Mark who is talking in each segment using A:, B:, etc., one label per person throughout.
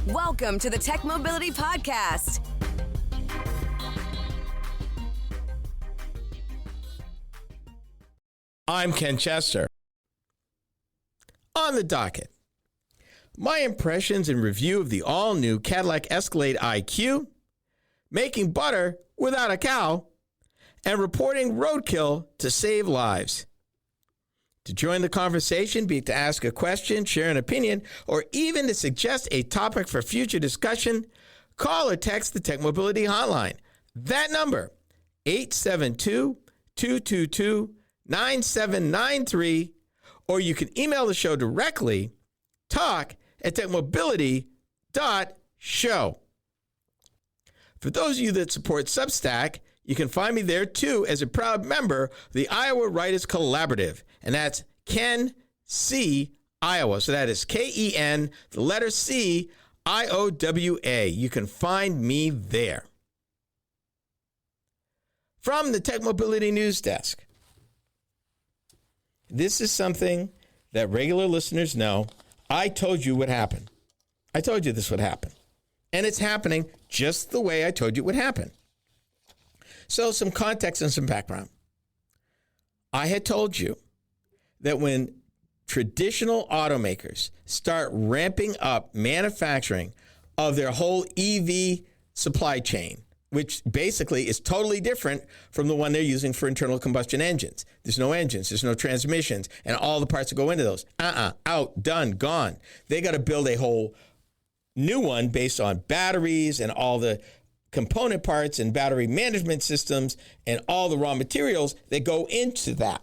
A: Welcome to the Tech Mobility Podcast.
B: I'm Ken Chester. On the docket, my impressions and review of the all-new Cadillac Escalade IQ, making butter without a cow, and reporting roadkill to save lives. To join the conversation, be it to ask a question, share an opinion, or even to suggest a topic for future discussion, call or text the Tech Mobility Hotline. That number, 872-222-9793, or you can email the show directly, talk@techmobility.show. For those of you that support Substack, you can find me there too as a proud member of the Iowa Writers Collaborative, and that's Ken C. Iowa. So that is Ken, the letter C, IOWA. You can find me there. From the Tech Mobility News Desk. This is something that regular listeners know. I told you what happened. I told you this would happen. And it's happening just the way I told you it would happen. So some context and some background. I had told you that when traditional automakers start ramping up manufacturing of their whole EV supply chain, which basically is totally different from the one they're using for internal combustion engines. There's no engines, there's no transmissions, and all the parts that go into those. Out, done, gone. They got to build a whole new one based on batteries and all the component parts and battery management systems and all the raw materials that go into that.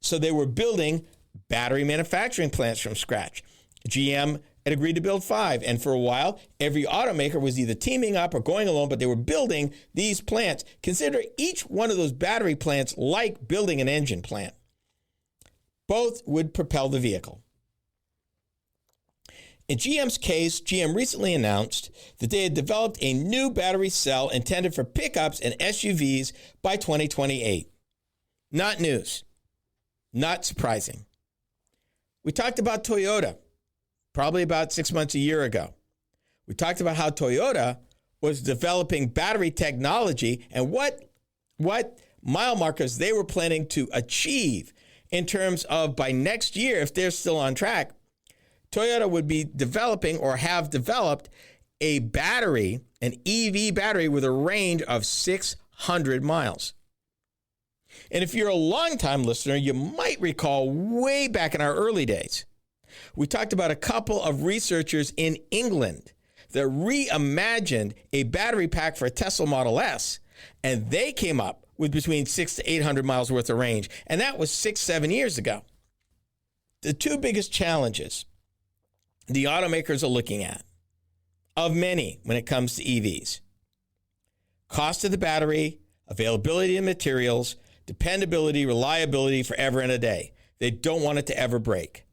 B: So they were building battery manufacturing plants from scratch. GM had agreed to build 5. And for a while, every automaker was either teaming up or going alone, but they were building these plants. Consider each one of those battery plants like building an engine plant. Both would propel the vehicle. In GM's case, GM recently announced that they had developed a new battery cell intended for pickups and SUVs by 2028. Not news. Not surprising. We talked about Toyota probably about 6 months, a year ago. We talked about how Toyota was developing battery technology and what mile markers they were planning to achieve in terms of by next year, if they're still on track, Toyota would be developing or have developed a battery, an EV battery with a range of 600 miles. And if you're a longtime listener, you might recall way back in our early days, we talked about a couple of researchers in England that reimagined a battery pack for a Tesla Model S, and they came up with between 600 to 800 miles worth of range, and that was 6-7 years ago. The two biggest challenges the automakers are looking at, of many when it comes to EVs: cost of the battery, availability of materials, dependability, reliability forever and a day. They don't want it to ever break.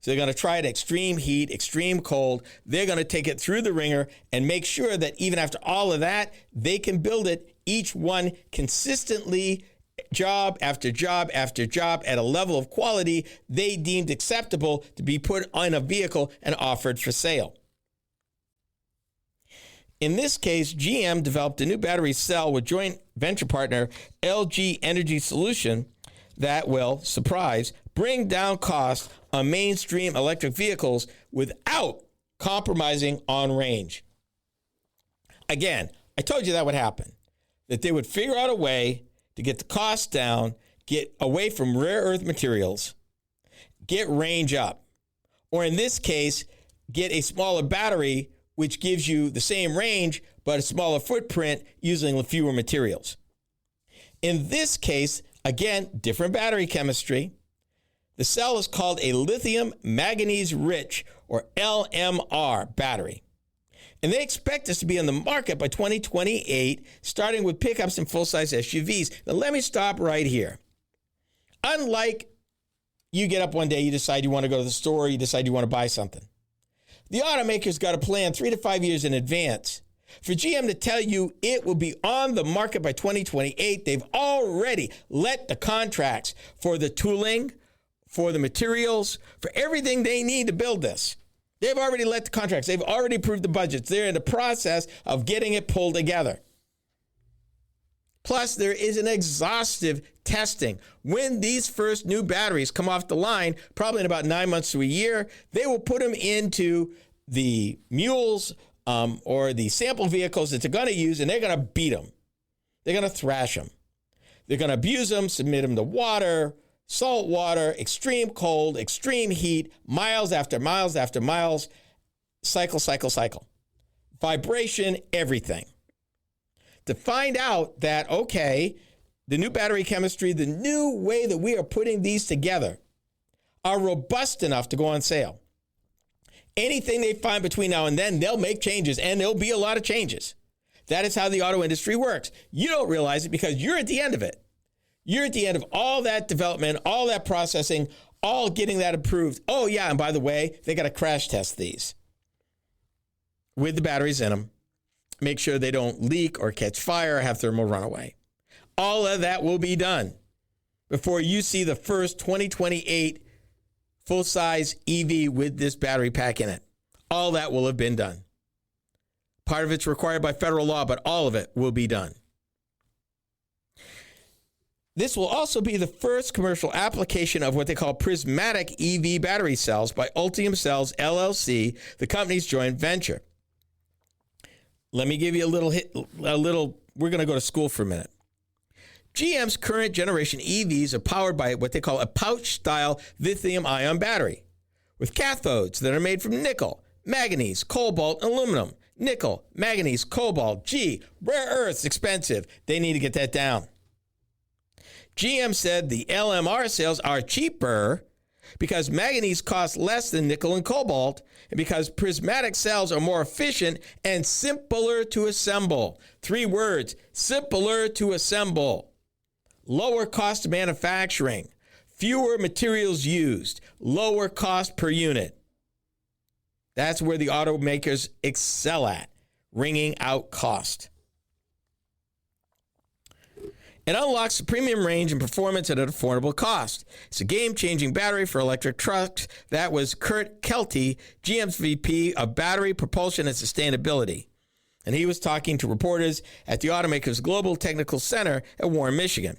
B: So they're going to try it at extreme heat, extreme cold. They're going to take it through the ringer and make sure that even after all of that, they can build it, each one consistently, job after job after job, at a level of quality they deemed acceptable to be put on a vehicle and offered for sale. In this case, GM developed a new battery cell with joint venture partner LG Energy Solution that will, surprise, bring down costs on mainstream electric vehicles without compromising on range. Again, I told you that would happen, that they would figure out a way to get the cost down, get away from rare earth materials, get range up, or in this case, get a smaller battery which gives you the same range but a smaller footprint using fewer materials. In this case, again, different battery chemistry. The cell is called a lithium manganese-rich, or LMR, battery. And they expect this to be on the market by 2028, starting with pickups and full-size SUVs. Now, let me stop right here. Unlike you get up one day, you decide you want to go to the store, you decide you want to buy something. The automaker's got a plan 3 to 5 years in advance. For GM to tell you it will be on the market by 2028, they've already let the contracts for the tooling, for the materials, for everything they need to build this. They've already let the contracts. They've already approved the budgets. They're in the process of getting it pulled together. Plus, there is an exhaustive testing. When these first new batteries come off the line, probably in about 9 months to a year, they will put them into the mules or the sample vehicles that they're going to use, and they're going to beat them. They're going to thrash them. They're going to abuse them, submit them to water, salt water, extreme cold, extreme heat, miles after miles after miles, cycle, cycle, cycle. Vibration, everything. To find out that, okay, the new battery chemistry, the new way that we are putting these together are robust enough to go on sale. Anything they find between now and then, they'll make changes, and there'll be a lot of changes. That is how the auto industry works. You don't realize it because you're at the end of it. You're at the end of all that development, all that processing, all getting that approved. Oh, yeah, and by the way, they got to crash test these with the batteries in them. Make sure they don't leak or catch fire or have thermal runaway. All of that will be done before you see the first 2028 full-size EV with this battery pack in it. All that will have been done. Part of it's required by federal law, but all of it will be done. This will also be the first commercial application of what they call prismatic EV battery cells by Ultium Cells, LLC, the company's joint venture. Let me give you a little, we're going to go to school for a minute. GM's current generation EVs are powered by what they call a pouch-style lithium-ion battery with cathodes that are made from nickel, manganese, cobalt, and aluminum. Nickel, manganese, cobalt, rare earths, expensive. They need to get that down. GM said the LMR cells are cheaper because manganese costs less than nickel and cobalt, and because prismatic cells are more efficient and simpler to assemble. 3 words, simpler to assemble. Lower cost of manufacturing, fewer materials used, lower cost per unit. That's where the automakers excel at, wringing out cost. It unlocks the premium range and performance at an affordable cost. It's a game-changing battery for electric trucks. That was Kurt Kelty, GM's VP of Battery Propulsion and Sustainability. And he was talking to reporters at the automaker's Global Technical Center at Warren, Michigan.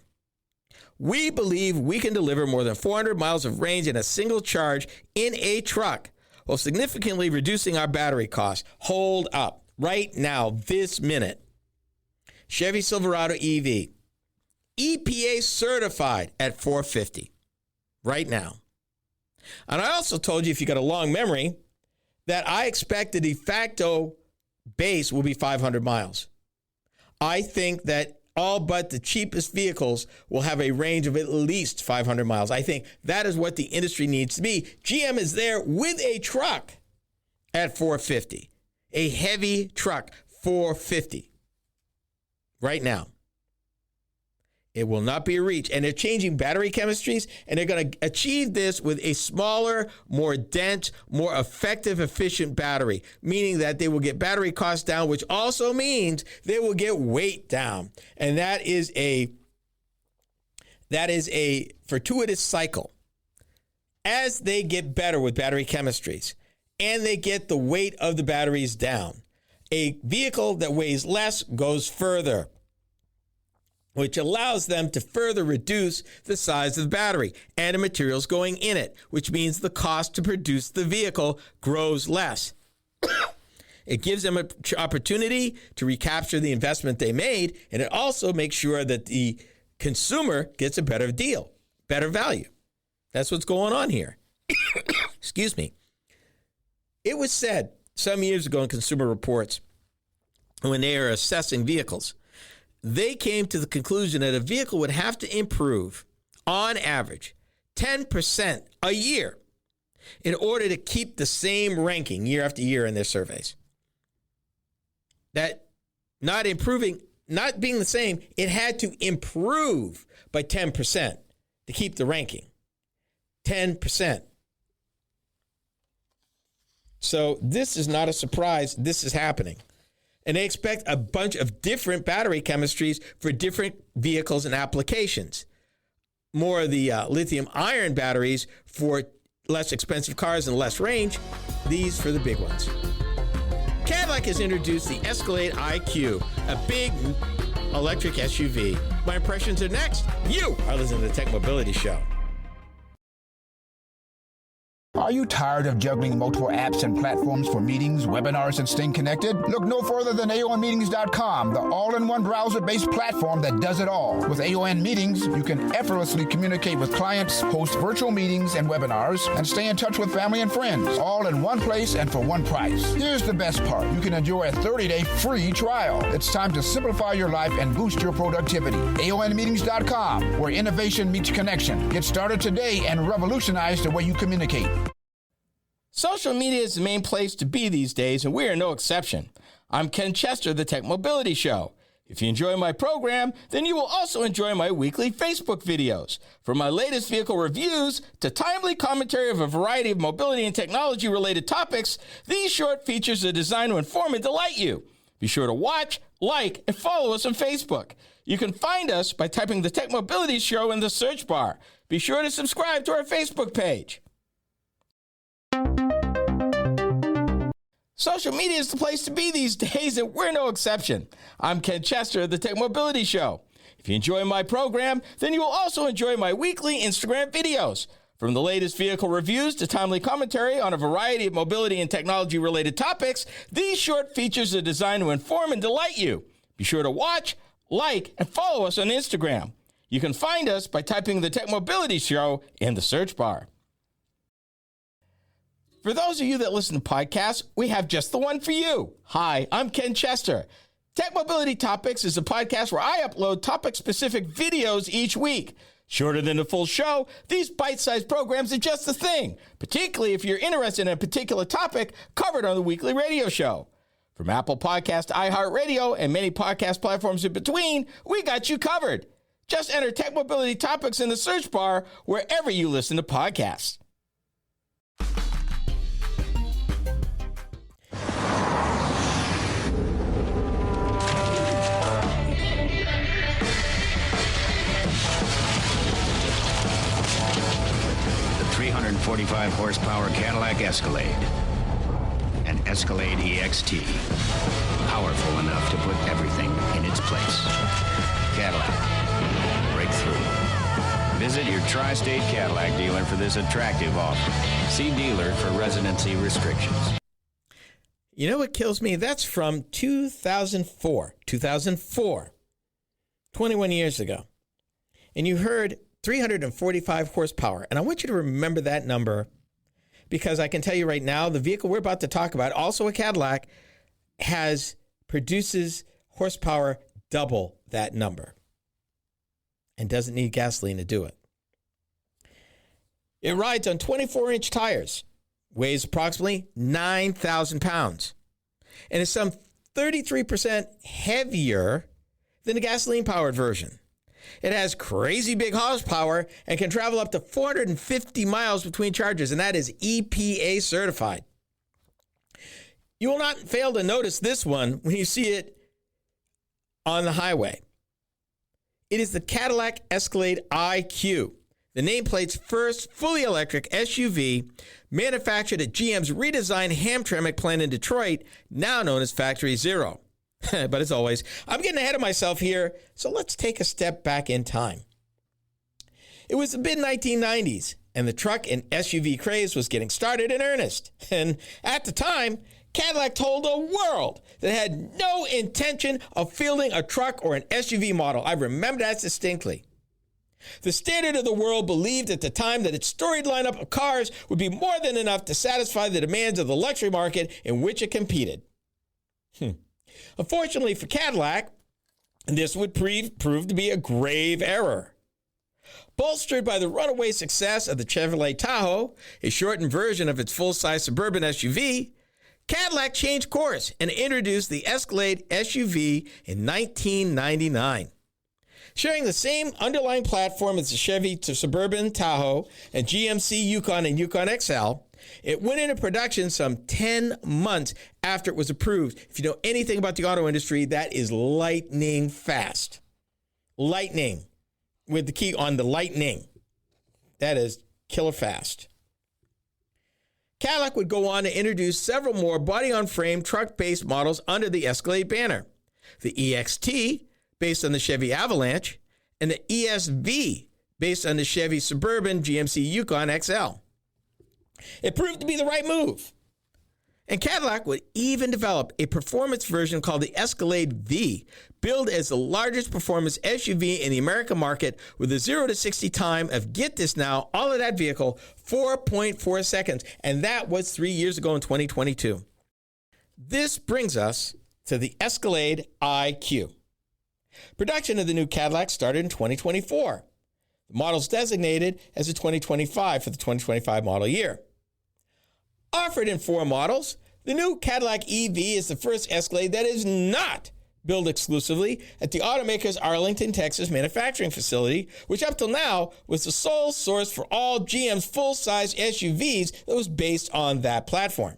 B: We believe we can deliver more than 400 miles of range in a single charge in a truck while significantly reducing our battery costs. Hold up. Right now, this minute. Chevy Silverado EV. EPA-certified at $450 right now. And I also told you, if you got a long memory, that I expect the de facto base will be 500 miles. I think that all but the cheapest vehicles will have a range of at least 500 miles. I think that is what the industry needs to be. GM is there with a truck at $450, a heavy truck, $450 right now. It will not be a reach. And they're changing battery chemistries, and they're going to achieve this with a smaller, more dense, more effective, efficient battery, meaning that they will get battery costs down, which also means they will get weight down. And that is a fortuitous cycle. As they get better with battery chemistries and they get the weight of the batteries down, a vehicle that weighs less goes further, which allows them to further reduce the size of the battery and the materials going in it, which means the cost to produce the vehicle grows less. It gives them an opportunity to recapture the investment they made, and it also makes sure that the consumer gets a better deal, better value. That's what's going on here. Excuse me. It was said some years ago in Consumer Reports, when they are assessing vehicles, they came to the conclusion that a vehicle would have to improve, on average, 10% a year in order to keep the same ranking year after year in their surveys. That not improving, not being the same, it had to improve by 10% to keep the ranking. 10%. So this is not a surprise. This is happening. And they expect a bunch of different battery chemistries for different vehicles and applications. More of the lithium iron batteries for less expensive cars and less range. These for the big ones. Cadillac has introduced the Escalade IQ, a big electric SUV. My impressions are next. You are listening to the Tech Mobility Show.
C: Are you tired of juggling multiple apps and platforms for meetings, webinars, and staying connected? Look no further than AONmeetings.com, the all-in-one browser-based platform that does it all. With AON Meetings, you can effortlessly communicate with clients, host virtual meetings and webinars, and stay in touch with family and friends, all in one place and for one price. Here's the best part. You can enjoy a 30-day free trial. It's time to simplify your life and boost your productivity. AONmeetings.com, where innovation meets connection. Get started today and revolutionize the way you communicate.
B: Social media is the main place to be these days, and we are no exception. I'm Ken Chester, the Tech Mobility Show. If you enjoy my program, then you will also enjoy my weekly Facebook videos. From my latest vehicle reviews to timely commentary of a variety of mobility and technology-related topics, these short features are designed to inform and delight you. Be sure to watch, like, and follow us on Facebook. You can find us by typing the Tech Mobility Show in the search bar. Be sure to subscribe to our Facebook page. Social media is the place to be these days, and we're no exception. I'm Ken Chester of the Tech Mobility Show. If you enjoy my program, then you will also enjoy my weekly Instagram videos. From the latest vehicle reviews to timely commentary on a variety of mobility and technology-related topics, these short features are designed to inform and delight you. Be sure to watch, like, and follow us on Instagram. You can find us by typing the Tech Mobility Show in the search bar. For those of you that listen to podcasts, we have just the one for you. Hi, I'm Ken Chester. Tech Mobility Topics is a podcast where I upload topic-specific videos each week. Shorter than the full show, these bite-sized programs are just the thing, particularly if you're interested in a particular topic covered on the weekly radio show. From Apple Podcast, iHeartRadio, and many podcast platforms in between, we got you covered. Just enter Tech Mobility Topics in the search bar wherever you listen to podcasts.
D: The 345 horsepower Cadillac Escalade. An Escalade EXT. Powerful enough to put everything in its place. Cadillac. Breakthrough. Visit your tri-state Cadillac dealer for this attractive offer. See dealer for residency restrictions.
B: You know what kills me? That's from 2004. 21 years ago. And you heard 345 horsepower. And I want you to remember that number because I can tell you right now, the vehicle we're about to talk about, also a Cadillac, produces horsepower double that number and doesn't need gasoline to do it. It rides on 24-inch tires, weighs approximately 9,000 pounds, and is some 33% heavier than the gasoline-powered version. It has crazy big horsepower and can travel up to 450 miles between charges, and that is EPA-certified. You will not fail to notice this one when you see it on the highway. It is the Cadillac Escalade IQ, the nameplate's first fully electric SUV manufactured at GM's redesigned Hamtramck plant in Detroit, now known as Factory Zero. But as always, I'm getting ahead of myself here, so let's take a step back in time. It was the mid-1990s, and the truck and SUV craze was getting started in earnest. And at the time, Cadillac told the world that it had no intention of fielding a truck or an SUV model. I remember that distinctly. The standard of the world believed at the time that its storied lineup of cars would be more than enough to satisfy the demands of the luxury market in which it competed. Unfortunately for Cadillac, this would prove to be a grave error. Bolstered by the runaway success of the Chevrolet Tahoe, a shortened version of its full-size suburban SUV, Cadillac changed course and introduced the Escalade SUV in 1999. Sharing the same underlying platform as the Chevy Suburban Tahoe and GMC Yukon and Yukon XL, it went into production some 10 months after it was approved. If you know anything about the auto industry, that is lightning fast. Lightning, with the key on the lightning. That is killer fast. Cadillac would go on to introduce several more body-on-frame truck-based models under the Escalade banner. The EXT, based on the Chevy Avalanche, and the ESV, based on the Chevy Suburban GMC Yukon XL. It proved to be the right move. And Cadillac would even develop a performance version called the Escalade V, billed as the largest performance SUV in the American market with a 0 to 60 time of, get this now, all of that vehicle, 4.4 seconds. And that was 3 years ago in 2022. This brings us to the Escalade IQ. Production of the new Cadillac started in 2024. The model's designated as a 2025 for the 2025 model year. Offered in 4 models, the new Cadillac EV is the first Escalade that is not built exclusively at the automaker's Arlington, Texas manufacturing facility, which up till now was the sole source for all GM's full-size SUVs that was based on that platform.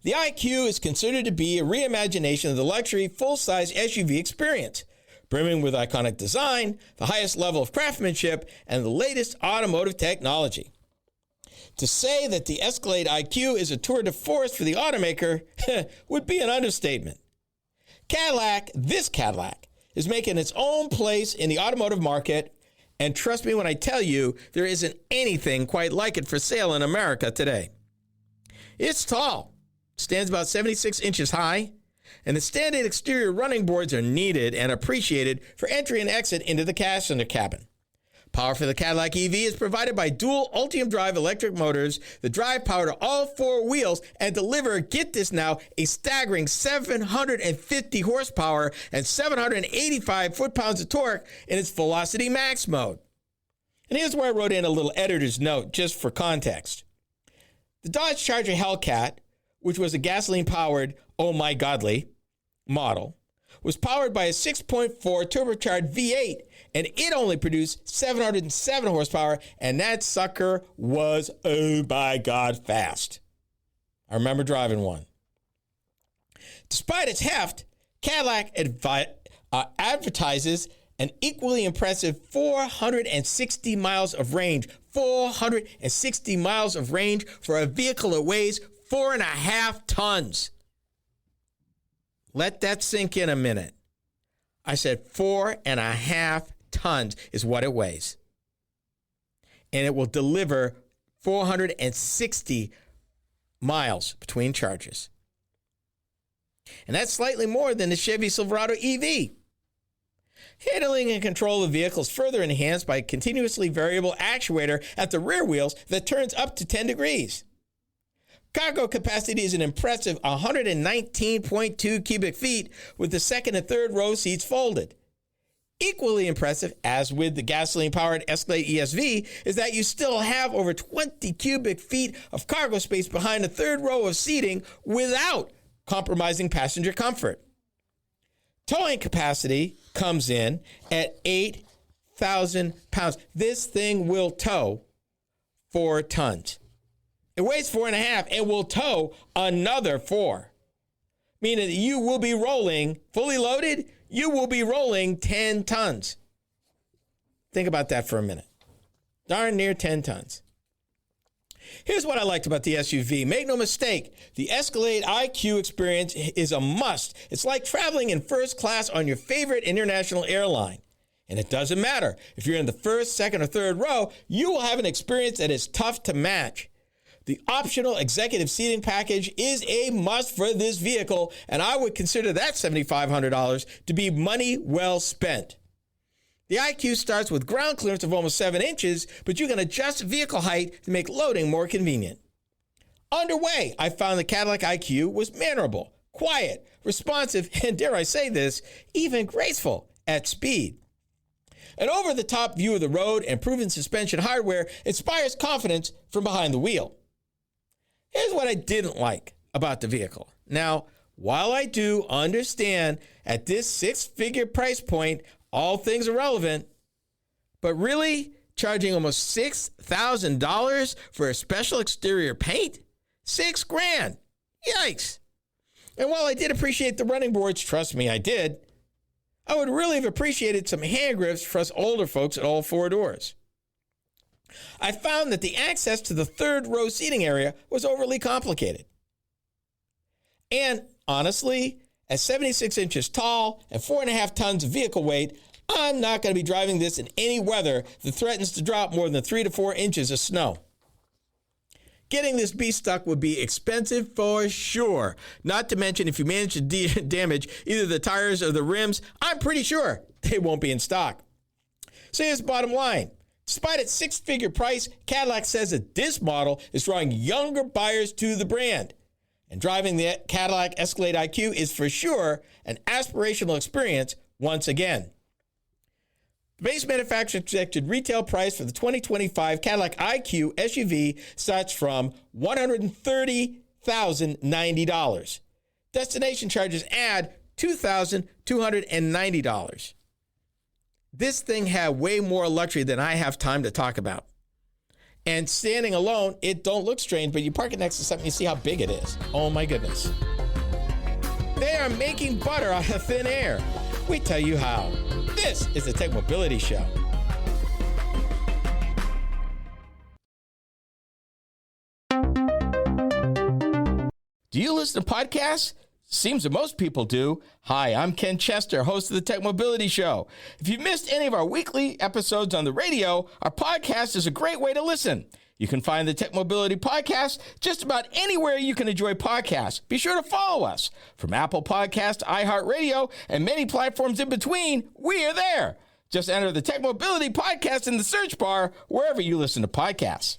B: The IQ is considered to be a reimagination of the luxury full-size SUV experience, brimming with iconic design, the highest level of craftsmanship, and the latest automotive technology. To say that the Escalade IQ is a tour de force for the automaker would be an understatement. This Cadillac, is making its own place in the automotive market, and trust me when I tell you, there isn't anything quite like it for sale in America today. It's tall, stands about 76 inches high, and the standard exterior running boards are needed and appreciated for entry and exit into the passenger cabin. Power for the Cadillac EV is provided by dual Ultium drive electric motors that drive power to all 4 wheels and deliver, get this now, a staggering 750 horsepower and 785 foot-pounds of torque in its Velocity Max mode. And here's where I wrote in a little editor's note just for context. The Dodge Charger Hellcat, which was a gasoline-powered, oh my godly, model, was powered by a 6.4 turbocharged V8, and it only produced 707 horsepower, and that sucker was, oh my God, fast. I remember driving one. Despite its heft, Cadillac advertises an equally impressive 460 miles of range. 460 miles of range for a vehicle that weighs 4.5 tons. Let that sink in a minute. I said 4.5 tons is what it weighs. And it will deliver 460 miles between charges. And that's slightly more than the Chevy Silverado EV. Handling and control of the vehicle is further enhanced by a continuously variable actuator at the rear wheels that turns up to 10 degrees. Cargo capacity is an impressive 119.2 cubic feet with the second and third row seats folded. Equally impressive, as with the gasoline-powered Escalade ESV, is that you still have over 20 cubic feet of cargo space behind the third row of seating without compromising passenger comfort. Towing capacity comes in at 8,000 pounds. This thing will tow 4 tons. It weighs 4.5 and will tow another 4. Meaning that you will be rolling, fully loaded, you will be rolling 10 tons. Think about that for a minute. Darn near 10 tons. Here's what I liked about the SUV. Make no mistake, the Escalade IQ experience is a must. It's like traveling in first class on your favorite international airline. And it doesn't matter. If you're in the first, second, or third row, you will have an experience that is tough to match. The optional executive seating package is a must for this vehicle, and I would consider that $7,500 to be money well spent. The IQ starts with ground clearance of almost 7 inches, but you can adjust vehicle height to make loading more convenient. Underway, I found the Cadillac IQ was mannerable, quiet, responsive, and dare I say this, even graceful at speed. An over-the-top view of the road and proven suspension hardware inspires confidence from behind the wheel. Here's what I didn't like about the vehicle. Now, while I do understand at this 6-figure price point, all things are relevant, but really charging almost $6,000 for a special exterior paint? $6,000. Yikes. And while I did appreciate the running boards, trust me, I did, I would really have appreciated some hand grips for us older folks at all 4 doors. I found that the access to the third row seating area was overly complicated. And honestly, at 76 inches tall and 4.5 tons of vehicle weight, I'm not going to be driving this in any weather that threatens to drop more than 3 to 4 inches of snow. Getting this beast stuck would be expensive for sure. Not to mention, if you manage to damage either the tires or the rims, I'm pretty sure they won't be in stock. So here's the bottom line. Despite its six-figure price, Cadillac says that this model is drawing younger buyers to the brand. And driving the Cadillac Escalade IQ is for sure an aspirational experience once again. The base manufacturer projected retail price for the 2025 Cadillac IQ SUV starts from $130,090. Destination charges add $2,290. This thing had way more luxury than I have time to talk about. And standing alone, it don't look strange, but you park it next to something, you see how big it is. Oh my goodness. They are making butter out of thin air. We tell you how. This is the Tech Mobility Show. Do you listen to podcasts? Seems that most people do. Hi, I'm Ken Chester, host of the Tech Mobility Show. If you've missed any of our weekly episodes on the radio, our podcast is a great way to listen. You can find the Tech Mobility Podcast just about anywhere you can enjoy podcasts. Be sure to follow us. From Apple Podcasts, iHeartRadio, and many platforms in between, we are there. Just enter the Tech Mobility Podcast in the search bar wherever you listen to podcasts.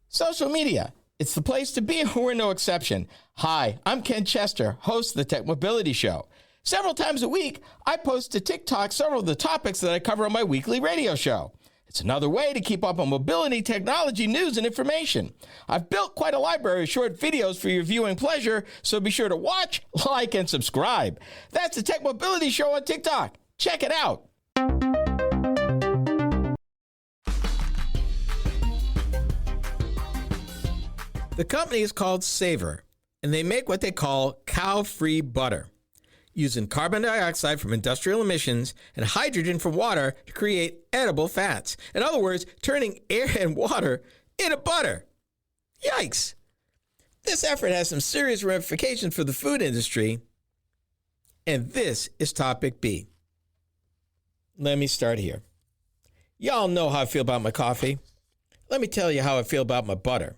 B: Social media. It's the place to be, we're no exception. Hi, I'm Ken Chester, host of the Tech Mobility Show. Several times a week, I post to TikTok several of the topics that I cover on my weekly radio show. It's another way to keep up on mobility, technology, news, and information. I've built quite a library of short videos for your viewing pleasure, so be sure to watch, like, and subscribe. That's the Tech Mobility Show on TikTok. Check it out. The company is called Savor, and they make what they call cow-free butter, using carbon dioxide from industrial emissions and hydrogen from water to create edible fats. In other words, turning air and water into butter. Yikes. This effort has some serious ramifications for the food industry, and this is topic B. Let me start here. Y'all know how I feel about my coffee. Let me tell you how I feel about my butter.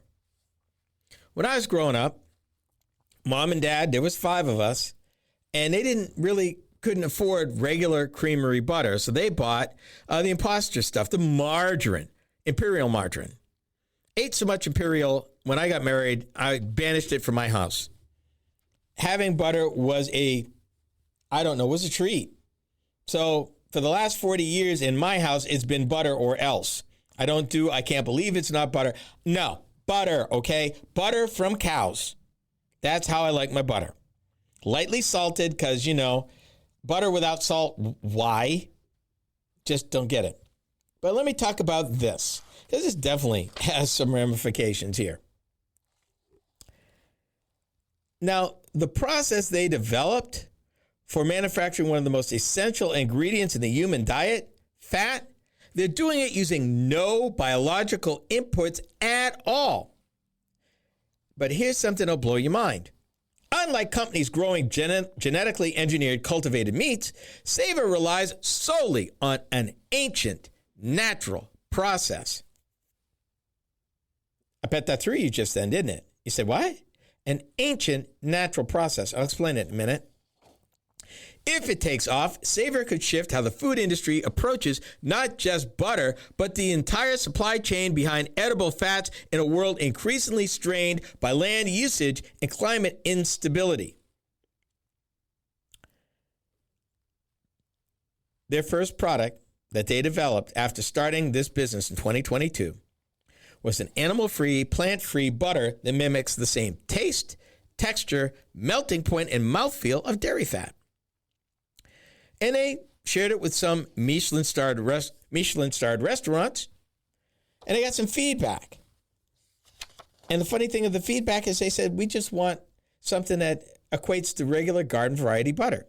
B: When I was growing up, Mom and Dad, there was 5 of us, and they couldn't afford regular creamery butter, so they bought the imposter stuff, the margarine, imperial margarine. Ate so much imperial, when I got married, I banished it from my house. Having butter was a treat. So for the last 40 years in my house, it's been butter or else. I can't believe it's not butter. No. Butter, okay? Butter from cows. That's how I like my butter. Lightly salted because, butter without salt, why? Just don't get it. But let me talk about this, because this definitely has some ramifications here. Now, the process they developed for manufacturing one of the most essential ingredients in the human diet, fat, they're doing it using no biological inputs at all. But here's something that'll blow your mind. Unlike companies growing genetically engineered cultivated meats, Savor relies solely on an ancient, natural process. I bet that threw you just then, didn't it? You said, what? An ancient, natural process. I'll explain it in a minute. If it takes off, Savor could shift how the food industry approaches not just butter, but the entire supply chain behind edible fats in a world increasingly strained by land usage and climate instability. Their first product that they developed after starting this business in 2022 was an animal-free, plant-free butter that mimics the same taste, texture, melting point, and mouthfeel of dairy fat. And they shared it with some Michelin-starred restaurants, and they got some feedback. And the funny thing of the feedback is they said, we just want something that equates to regular garden variety butter.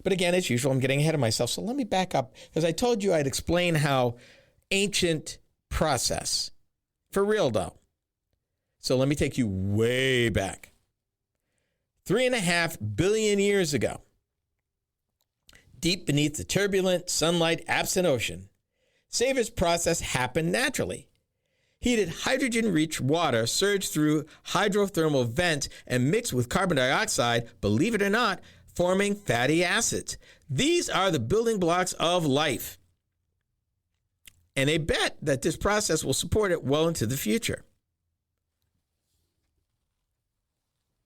B: But again, as usual, I'm getting ahead of myself. So let me back up, because I told you I'd explain how ancient process. For real, though. So let me take you way back. 3.5 billion years ago, deep beneath the turbulent, sunlight-absent ocean, Saver's process happened naturally. Heated hydrogen-rich water surged through hydrothermal vents and mixed with carbon dioxide, believe it or not, forming fatty acids. These are the building blocks of life. And they bet that this process will support it well into the future.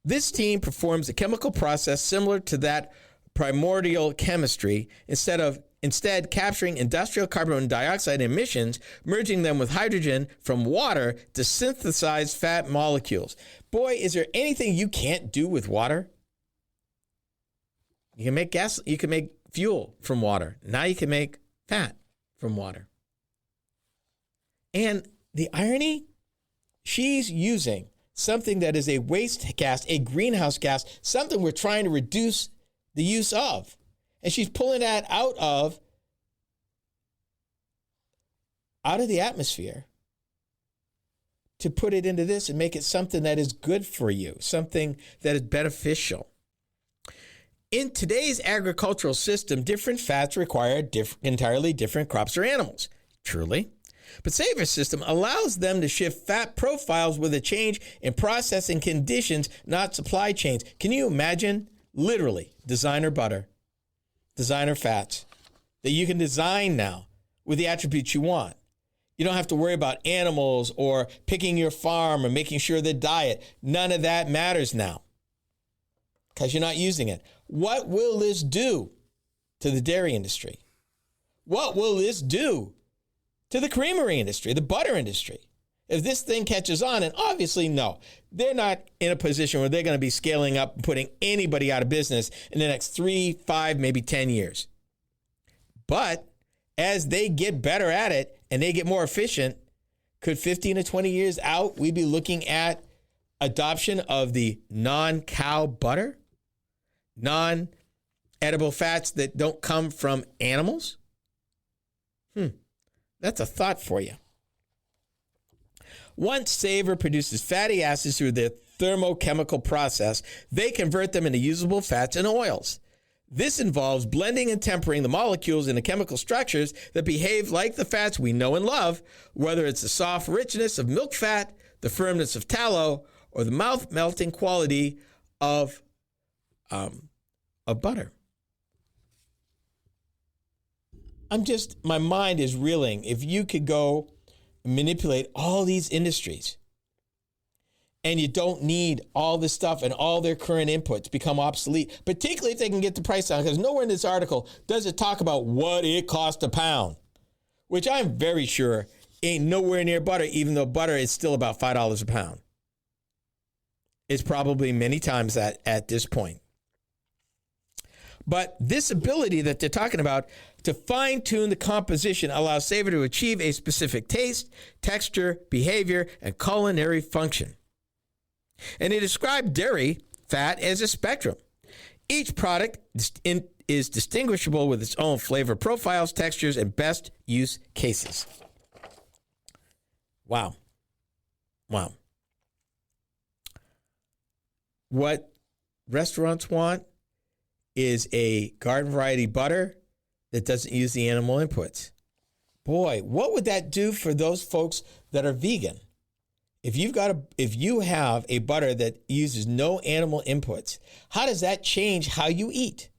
B: This team performs a chemical process similar to that primordial chemistry, instead capturing industrial carbon dioxide emissions, merging them with hydrogen from water to synthesize fat molecules. Boy, is there anything you can't do with water? You can make gas, you can make fuel from water. Now you can make fat from water. And the irony, she's using something that is a waste gas, a greenhouse gas, something we're trying to reduce the use of. And she's pulling that out of the atmosphere to put it into this and make it something that is good for you, something that is beneficial. In today's agricultural system, different fats require entirely different crops or animals. Truly. But Saver's system allows them to shift fat profiles with a change in processing conditions, not supply chains. Can you imagine? Literally, designer butter, designer fats that you can design now with the attributes you want. You don't have to worry about animals or picking your farm or making sure the diet. None of that matters now because you're not using it. What will this do to the dairy industry? What will this do to the creamery industry, the butter industry? If this thing catches on, and obviously, no, they're not in a position where they're going to be scaling up and putting anybody out of business in the next 3, 5, maybe 10 years. But as they get better at it and they get more efficient, could 15 to 20 years out, we be looking at adoption of the non-cow butter, non-edible fats that don't come from animals? That's a thought for you. Once Saver produces fatty acids through their thermochemical process, they convert them into usable fats and oils. This involves blending and tempering the molecules into chemical structures that behave like the fats we know and love, whether it's the soft richness of milk fat, the firmness of tallow, or the mouth-melting quality of butter. My mind is reeling. If you could go manipulate all these industries and you don't need all this stuff and all their current inputs become obsolete, particularly if they can get the price down, because nowhere in this article does it talk about what it costs a pound, which I'm very sure ain't nowhere near butter, even though butter is still about $5 a pound. It's probably many times that at this point. But this ability that they're talking about to fine-tune the composition allows Saver to achieve a specific taste, texture, behavior, and culinary function. And they describe dairy fat as a spectrum. Each product is distinguishable with its own flavor profiles, textures, and best use cases. Wow. What restaurants want is a garden variety butter that doesn't use the animal inputs. Boy, what would that do for those folks that are vegan? If you have a butter that uses no animal inputs, how does that change how you eat?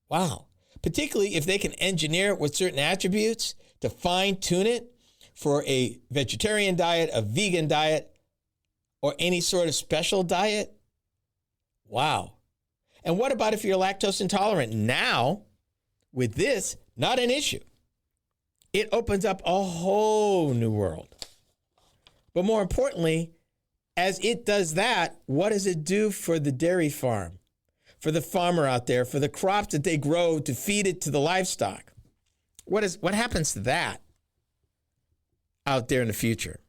B: Wow. Particularly if they can engineer it with certain attributes to fine tune it for a vegetarian diet, a vegan diet, or any sort of special diet. Wow. And what about if you're lactose intolerant? Now, with this, not an issue. It opens up a whole new world. But more importantly, as it does that, what does it do for the dairy farm, for the farmer out there, for the crops that they grow to feed it to the livestock? What happens to that out there in the future?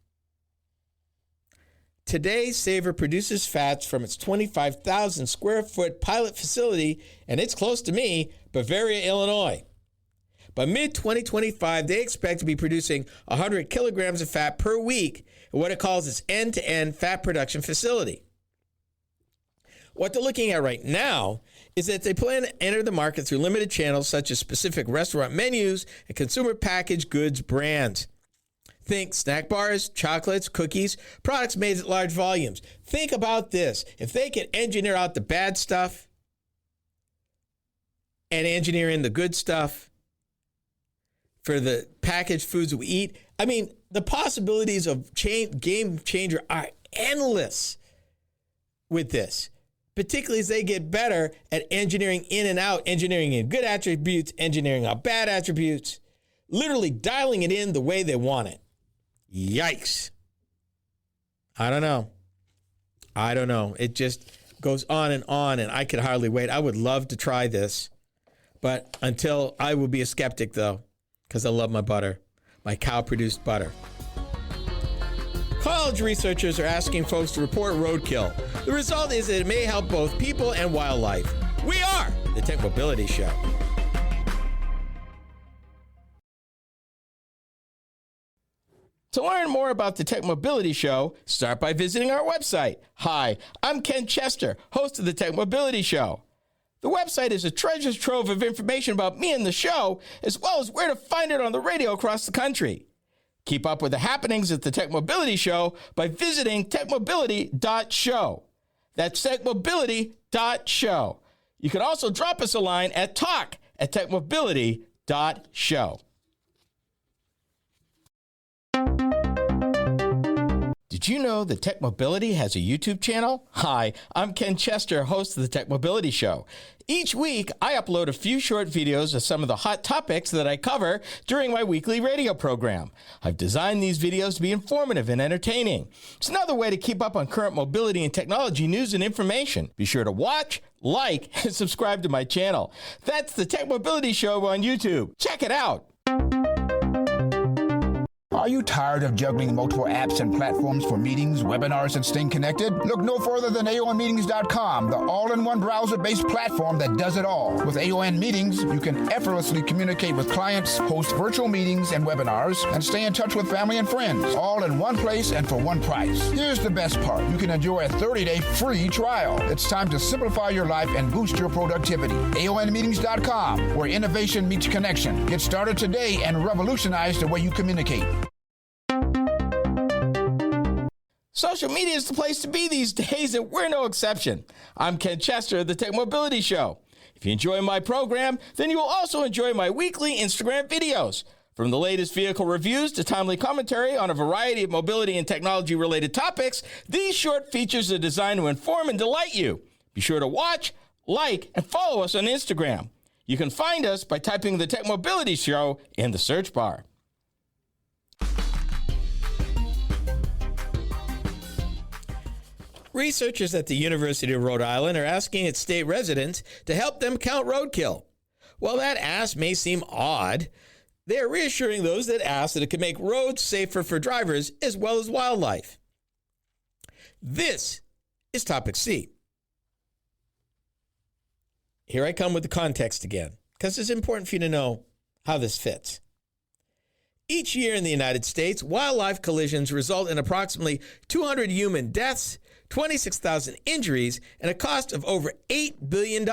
B: Today, Savor produces fats from its 25,000 square foot pilot facility, and it's close to me, Bavaria, Illinois. By mid-2025, they expect to be producing 100 kilograms of fat per week in what it calls its end-to-end fat production facility. What they're looking at right now is that they plan to enter the market through limited channels such as specific restaurant menus and consumer packaged goods brands. Think snack bars, chocolates, cookies, products made at large volumes. Think about this. If they can engineer out the bad stuff and engineer in the good stuff for the packaged foods that we eat, I mean, the possibilities of game changer are endless with this, particularly as they get better at engineering in and out, engineering in good attributes, engineering out bad attributes, literally dialing it in the way they want it. Yikes. I don't know. It just goes on, and I could hardly wait. I would love to try this, but until I will be a skeptic, though, because I love my butter, my cow-produced butter. College researchers are asking folks to report roadkill. The result is that it may help both people and wildlife. We are the Tech Mobility Show. To learn more about the Tech Mobility Show, start by visiting our website. Hi, I'm Ken Chester, host of the Tech Mobility Show. The website is a treasure trove of information about me and the show, as well as where to find it on the radio across the country. Keep up with the happenings at the Tech Mobility Show by visiting techmobility.show. That's techmobility.show. You can also drop us a line at talk@techmobility.show. Did you know that Tech Mobility has a YouTube channel? Hi, I'm Ken Chester, host of the Tech Mobility Show. Each week, I upload a few short videos of some of the hot topics that I cover during my weekly radio program. I've designed these videos to be informative and entertaining. It's another way to keep up on current mobility and technology news and information. Be sure to watch, like, and subscribe to my channel. That's the Tech Mobility Show on YouTube. Check it out.
C: Are you tired of juggling multiple apps and platforms for meetings, webinars, and staying connected? Look no further than AONmeetings.com, the all-in-one browser-based platform that does it all. With AON Meetings, you can effortlessly communicate with clients, host virtual meetings and webinars, and stay in touch with family and friends, all in one place and for one price. Here's the best part. You can enjoy a 30-day free trial. It's time to simplify your life and boost your productivity. AONmeetings.com, where innovation meets connection. Get started today and revolutionize the way you communicate.
B: Social media is the place to be these days, and we're no exception. I'm Ken Chester of the Tech Mobility Show. If you enjoy my program, then you will also enjoy my weekly Instagram videos. From the latest vehicle reviews to timely commentary on a variety of mobility and technology-related topics, these short features are designed to inform and delight you. Be sure to watch, like, and follow us on Instagram. You can find us by typing the Tech Mobility Show in the search bar. Researchers at the University of Rhode Island are asking its state residents to help them count roadkill. While that ask may seem odd, they are reassuring those that ask that it can make roads safer for drivers as well as wildlife. This is Topic C. Here I come with the context again, because it's important for you to know how this fits. Each year in the United States, wildlife collisions result in approximately 200 human deaths, 26,000 injuries, and a cost of over $8 billion,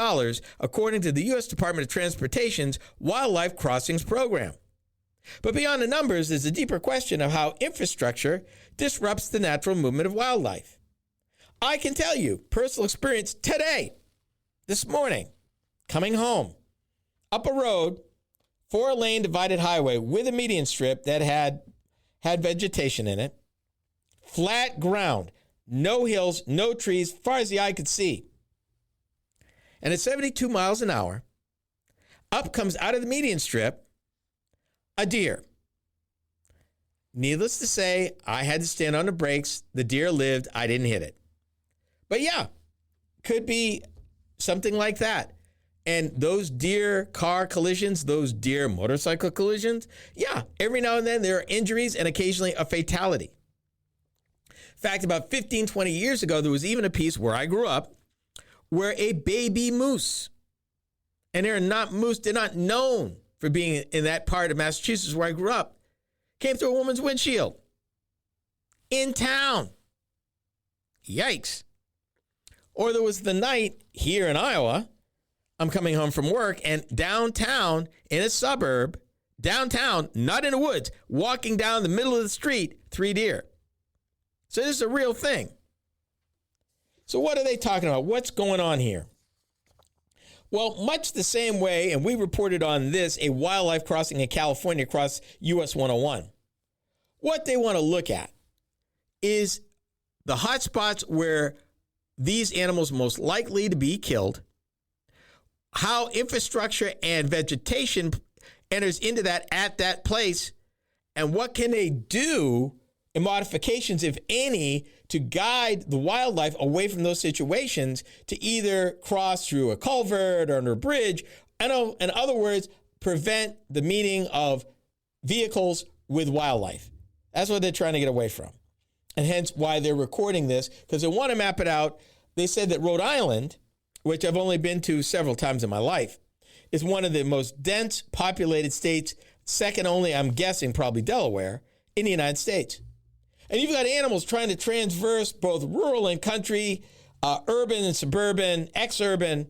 B: according to the U.S. Department of Transportation's Wildlife Crossings Program. But beyond the numbers is a deeper question of how infrastructure disrupts the natural movement of wildlife. I can tell you, personal experience today, this morning, coming home, up a road, 4-lane divided highway with a median strip that had vegetation in it, flat ground, no hills, no trees, far as the eye could see. And at 72 miles an hour, up comes out of the median strip a deer. Needless to say, I had to stand on the brakes. The deer lived. I didn't hit it. But yeah, could be something like that. And those deer car collisions, those deer motorcycle collisions, yeah, every now and then there are injuries and occasionally a fatality. In fact, about 15, 20 years ago, there was even a piece where I grew up where a baby moose, and they're not known for being in that part of Massachusetts where I grew up, came through a woman's windshield in town. Yikes. Or there was the night here in Iowa, I'm coming home from work, and downtown in a suburb, downtown, not in the woods, walking down the middle of the street, 3 deer. So this is a real thing. So what are they talking about? What's going on here? Well, much the same way, and we reported on this, a wildlife crossing in California across US 101. What they want to look at is the hot spots where these animals most likely to be killed, how infrastructure and vegetation enters into that at that place, and what can they do in modifications, if any, to guide the wildlife away from those situations to either cross through a culvert or under a bridge. In other words, prevent the meeting of vehicles with wildlife. That's what they're trying to get away from. And hence why they're recording this, because they want to map it out. They said that Rhode Island, which I've only been to several times in my life, is one of the most dense populated states, second only, I'm guessing, probably Delaware, in the United States. And you've got animals trying to transverse both rural and country, urban and suburban, ex-urban,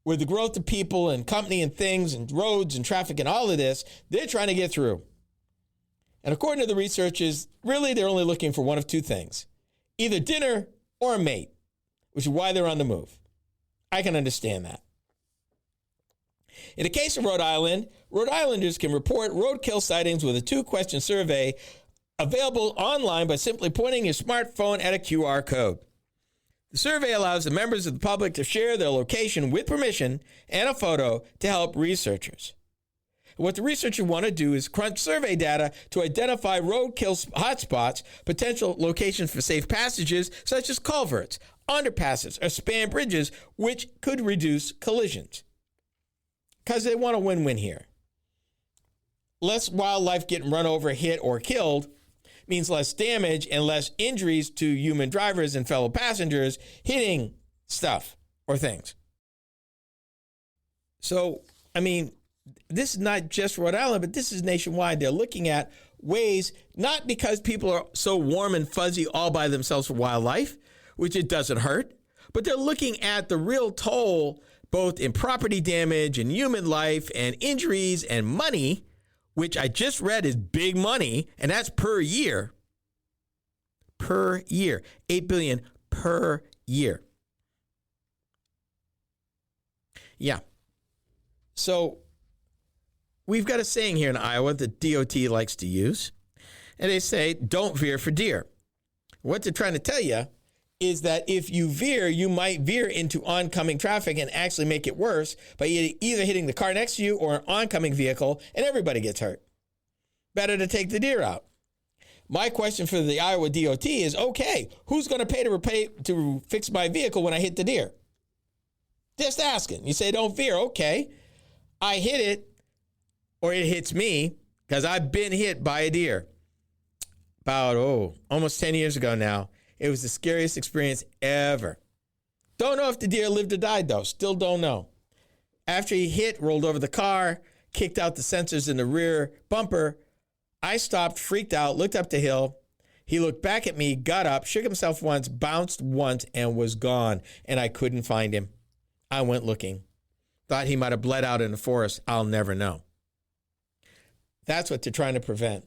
B: with the growth of people and company and things and roads and traffic and all of this. They're trying to get through. And according to the researchers, really they're only looking for one of two things, either dinner or a mate, which is why they're on the move. I can understand that. In the case of Rhode Island, Rhode Islanders can report roadkill sightings with a 2-question survey available online by simply pointing your smartphone at a QR code. The survey allows the members of the public to share their location with permission and a photo to help researchers. What the researchers want to do is crunch survey data to identify roadkill hotspots, potential locations for safe passages such as culverts, underpasses, or span bridges, which could reduce collisions. Because they want a win-win here. Less wildlife getting run over, hit, or killed means less damage and less injuries to human drivers and fellow passengers hitting stuff or things. So, I mean, this is not just Rhode Island, but this is nationwide. They're looking at ways, not because people are so warm and fuzzy all by themselves for wildlife, which it doesn't hurt, but they're looking at the real toll, both in property damage and human life and injuries and money, which I just read is big money, and that's per year. Per year. $8 billion per year. Yeah. So we've got a saying here in Iowa that DOT likes to use, and they say, don't veer for deer. What they're trying to tell you is that if you veer, you might veer into oncoming traffic and actually make it worse by either hitting the car next to you or an oncoming vehicle, and everybody gets hurt. Better to take the deer out. My question for the Iowa DOT is, okay, who's going to pay to fix my vehicle when I hit the deer? Just asking. You say don't veer. Okay. I hit it, or it hits me, because I've been hit by a deer about, almost 10 years ago now. It was the scariest experience ever. Don't know if the deer lived or died, though. Still don't know. After he hit, rolled over the car, kicked out the sensors in the rear bumper, I stopped, freaked out, looked up the hill. He looked back at me, got up, shook himself once, bounced once, and was gone. And I couldn't find him. I went looking. Thought he might have bled out in the forest. I'll never know. That's what they're trying to prevent.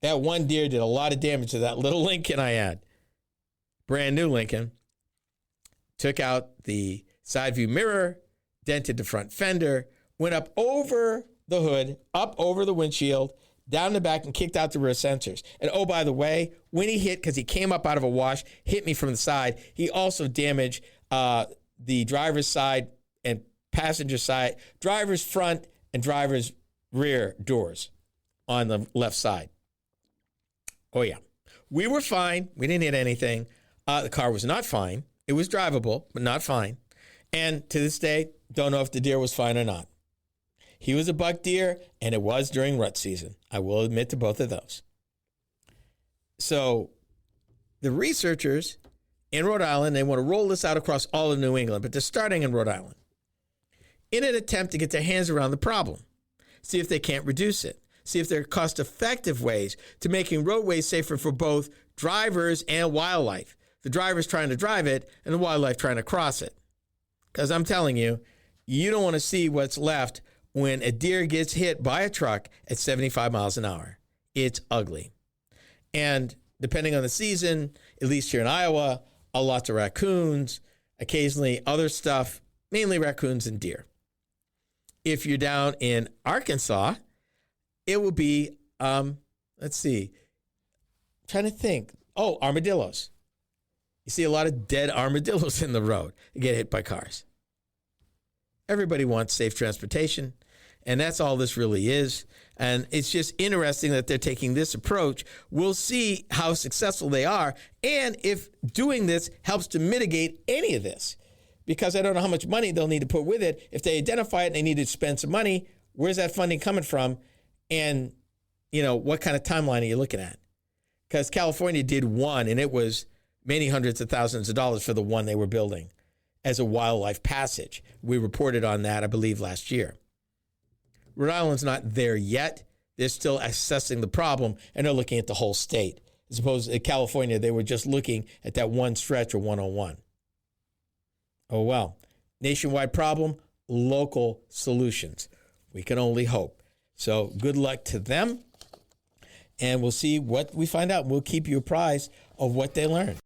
B: That one deer did a lot of damage to that little Lincoln I had. Brand new Lincoln. Took out the side view mirror, dented the front fender, went up over the hood, up over the windshield, down the back, and kicked out the rear sensors. And oh, by the way, when he hit, because he came up out of a wash, hit me from the side, he also damaged the driver's side and passenger side, driver's front and driver's rear doors on the left side. Oh, yeah. We were fine. We didn't hit anything. The car was not fine. It was drivable, but not fine. And to this day, don't know if the deer was fine or not. He was a buck deer, and it was during rut season. I will admit to both of those. So the researchers in Rhode Island, they want to roll this out across all of New England, but they're starting in Rhode Island in an attempt to get their hands around the problem, see if they can't reduce it, see if there are cost-effective ways to making roadways safer for both drivers and wildlife. The drivers trying to drive it and the wildlife trying to cross it. Because I'm telling you, you don't want to see what's left when a deer gets hit by a truck at 75 miles an hour. It's ugly. And depending on the season, at least here in Iowa, lots of raccoons, occasionally other stuff, mainly raccoons and deer. If you're down in Arkansas, it will be, let's see, I'm trying to think. Oh, armadillos. You see a lot of dead armadillos in the road. They get hit by cars. Everybody wants safe transportation, and that's all this really is. And it's just interesting that they're taking this approach. We'll see how successful they are and if doing this helps to mitigate any of this. Because I don't know how much money they'll need to put with it. If they identify it and they need to spend some money, where's that funding coming from? And, you know, what kind of timeline are you looking at? Because California did one, and it was many hundreds of thousands of dollars for the one they were building as a wildlife passage. We reported on that, I believe, last year. Rhode Island's not there yet. They're still assessing the problem, and they're looking at the whole state. As opposed to California, they were just looking at that one stretch of 101. Oh, well. Nationwide problem, local solutions. We can only hope. So good luck to them, and we'll see what we find out. We'll keep you apprised of what they learn.